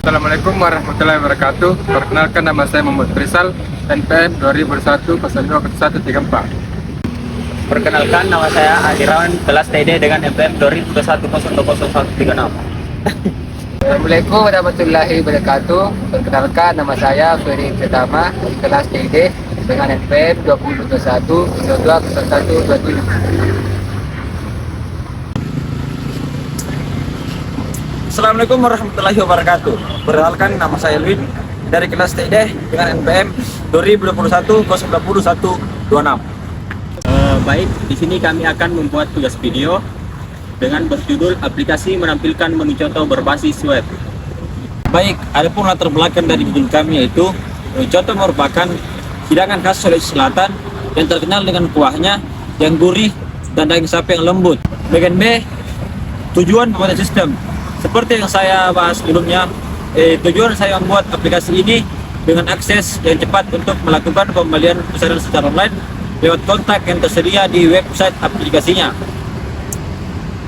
Assalamualaikum warahmatullahi wabarakatuh. Perkenalkan, nama saya Muhammad Rizal, NPM 2021-0134. Perkenalkan, nama saya Adirawan, kelas TD dengan NPM 2021-000136. Assalamualaikum warahmatullahi wabarakatuh. Perkenalkan, nama saya Ferry Cetama, kelas TD dengan NPM 2021-020127. Assalamualaikum warahmatullahi wabarakatuh. Perkenalkan, nama saya Luin dari kelas TD dengan NPM 2021-090-126. Baik, di sini kami akan membuat tugas video dengan berjudul aplikasi menampilkan menu contoh berbasis web. Baik, adapun latar belakang dari judul kami yaitu menu contoh merupakan hidangan khas Sulawesi Selatan yang terkenal dengan kuahnya yang gurih dan daging sapi yang lembut. Bagian B, tujuan pembuatan sistem. Seperti yang saya bahas sebelumnya, tujuan saya membuat aplikasi ini dengan akses yang cepat untuk melakukan pembelian pesanan secara online lewat kontak yang tersedia di website aplikasinya.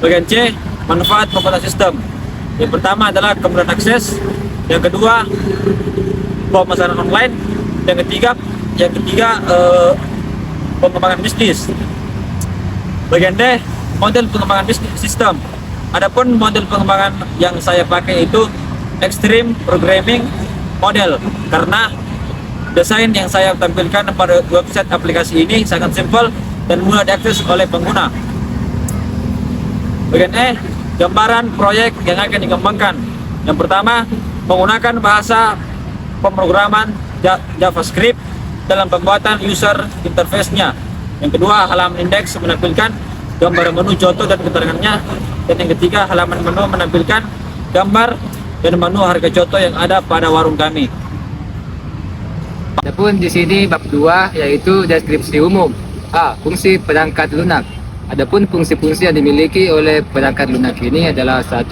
Bagian C, manfaat pembuatan sistem. Yang pertama adalah kemudahan akses, yang kedua pemasaran online, yang ketiga pengembangan bisnis. Bagian D, model pengembangan bisnis sistem. Adapun model pengembangan yang saya pakai itu Extreme Programming Model, karena desain yang saya tampilkan pada website aplikasi ini sangat simpel dan mudah diakses oleh pengguna. Bagian E, gambaran proyek yang akan dikembangkan. Yang pertama, menggunakan bahasa pemrograman JavaScript dalam pembuatan user interface-nya. Yang kedua, halaman indeks menampilkan gambar menu contoh dan keterangannya. Dan yang ketiga, halaman menu menampilkan gambar dan menu harga contoh yang ada pada warung kami. Adapun di sini bab 2 yaitu deskripsi umum. A. Fungsi perangkat lunak. Adapun fungsi-fungsi yang dimiliki oleh perangkat lunak ini adalah: 1.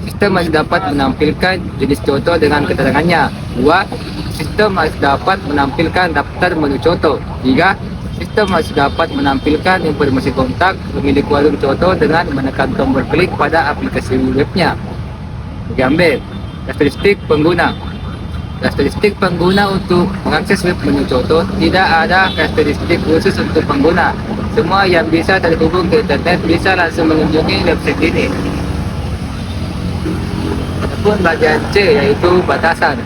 Sistem harus dapat menampilkan jenis contoh dengan keterangannya. 2. Sistem harus dapat menampilkan daftar menu contoh. 3. Sistem harus dapat menampilkan informasi kontak pemilik warung contoh dengan menekan tombol klik pada aplikasi webnya. Bagian B, karakteristik pengguna. Karakteristik pengguna untuk mengakses web menu contoh. Tidak ada karakteristik khusus untuk pengguna. Semua yang bisa terhubung ke internet bisa langsung mengunjungi website ini. Adapun bagian C yaitu batasan.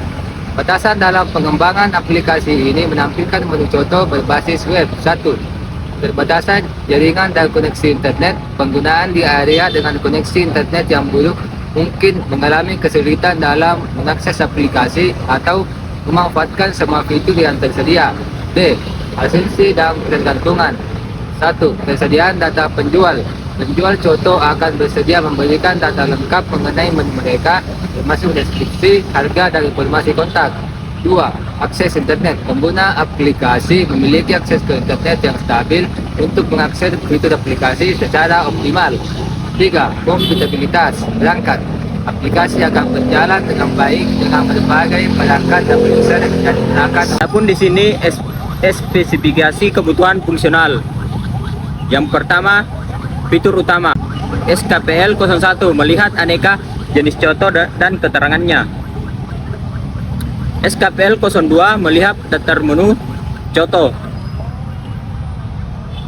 Batasan dalam pengembangan aplikasi ini menampilkan menu contoh berbasis web. 1. Keterbatasan jaringan dan koneksi internet. Penggunaan di area dengan koneksi internet yang buruk mungkin mengalami kesulitan dalam mengakses aplikasi atau memanfaatkan semua fitur yang tersedia. D. Asumsi dan ketergantungan. 1. Persediaan data penjual. Penjual contoh akan bersedia memberikan data lengkap mengenai menu mereka, termasuk deskripsi, harga, dan informasi kontak. 2. Akses internet. Pengguna aplikasi memiliki akses ke internet yang stabil untuk mengakses fitur aplikasi secara optimal. 3. Kompatibilitas perangkat. Aplikasi akan berjalan dengan baik dengan berbagai perangkat dan user yang digunakan. Adapun di sini spesifikasi kebutuhan fungsional. Yang pertama, fitur utama. SKPL 01 melihat aneka jenis contoh dan keterangannya. SKPL 02 melihat daftar menu contoh.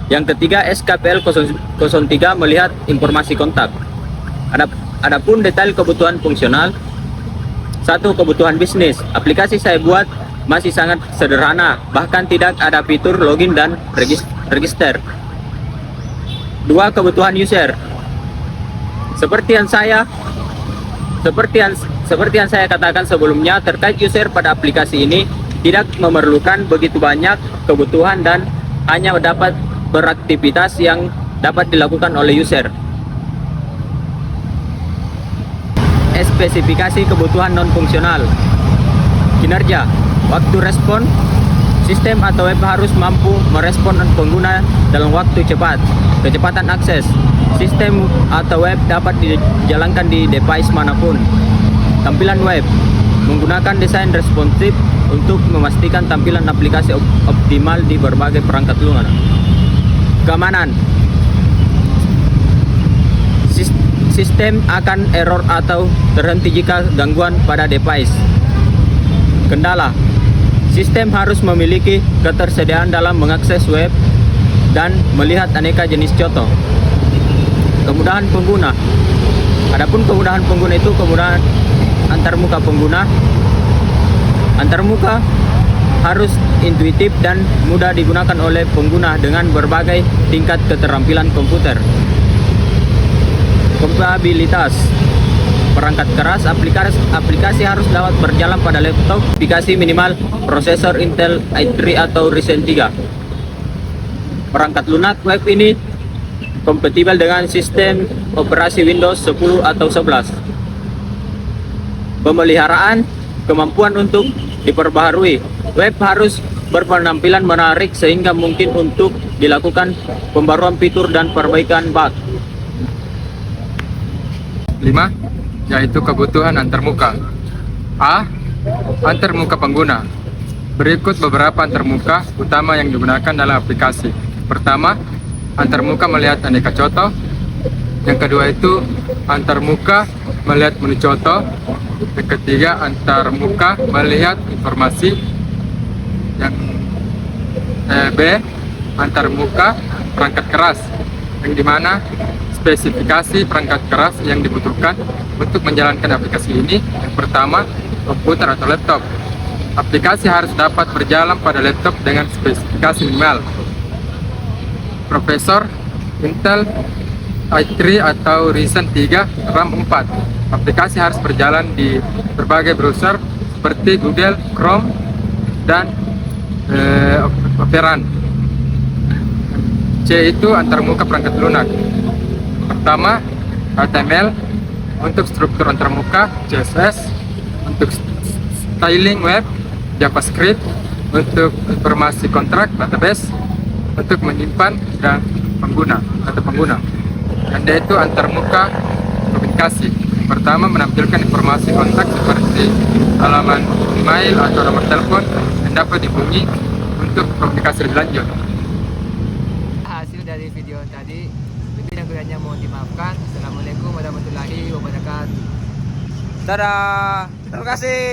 Yang ketiga, SKPL 03 melihat informasi kontak. Adapun detail kebutuhan fungsional. 1. Kebutuhan bisnis. Aplikasi saya buat masih sangat sederhana, bahkan tidak ada fitur login dan register. 2. Kebutuhan user. Seperti yang saya katakan sebelumnya, terkait user pada aplikasi ini tidak memerlukan begitu banyak kebutuhan dan hanya dapat beraktivitas yang dapat dilakukan oleh user. Spesifikasi kebutuhan non-fungsional. Kinerja. Waktu respon, sistem atau web harus mampu merespon pengguna dalam waktu cepat. Kecepatan akses, sistem atau web dapat dijalankan di device manapun. Tampilan web, menggunakan desain responsif untuk memastikan tampilan aplikasi optimal di berbagai perangkat lunak. Keamanan, sistem akan error atau terhenti jika gangguan pada device. Kendala, sistem harus memiliki ketersediaan dalam mengakses web dan melihat aneka jenis contoh. Kemudahan pengguna, adapun kemudahan pengguna itu kemudahan antarmuka pengguna. Antarmuka harus intuitif dan mudah digunakan oleh pengguna dengan berbagai tingkat keterampilan komputer. Kompatibilitas, perangkat keras aplikasi harus dapat berjalan pada laptop. Aplikasi minimal prosesor Intel i3 atau Ryzen 3. Perangkat lunak web ini kompatibel dengan sistem operasi Windows 10 atau 11. Pemeliharaan, kemampuan untuk diperbaharui. Web harus berpenampilan menarik sehingga mungkin untuk dilakukan pembaruan fitur dan perbaikan bug. 5. Yaitu kebutuhan antarmuka. A. Antarmuka pengguna. Berikut beberapa antarmuka utama yang digunakan dalam aplikasi. Pertama, antarmuka melihat aneka contoh. Yang kedua itu antarmuka melihat menu contoh. Yang ketiga, antarmuka melihat informasi. Yang B, antarmuka perangkat keras, yang dimana spesifikasi perangkat keras yang dibutuhkan untuk menjalankan aplikasi ini. Yang pertama, komputer atau laptop. Aplikasi harus dapat berjalan pada laptop dengan spesifikasi minimal. Prosesor Intel i3 atau Ryzen 3 RAM 4. Aplikasi harus berjalan di berbagai browser seperti Google Chrome dan Opera. C itu antarmuka perangkat lunak. Pertama, HTML untuk struktur antarmuka, CSS untuk styling web, JavaScript untuk informasi kontrak, database untuk menyimpan dan pengguna atau pengguna. Dan D itu antarmuka komunikasi. Pertama, menampilkan informasi kontak seperti halaman email atau nomor telepon yang dapat dihubungi untuk komunikasi lebih lanjut. Hasil dari video tadi, lebih dan kurangnya mohon dimaafkan. Assalamualaikum warahmatullahi wabarakatuh. Dadah. Terima kasih.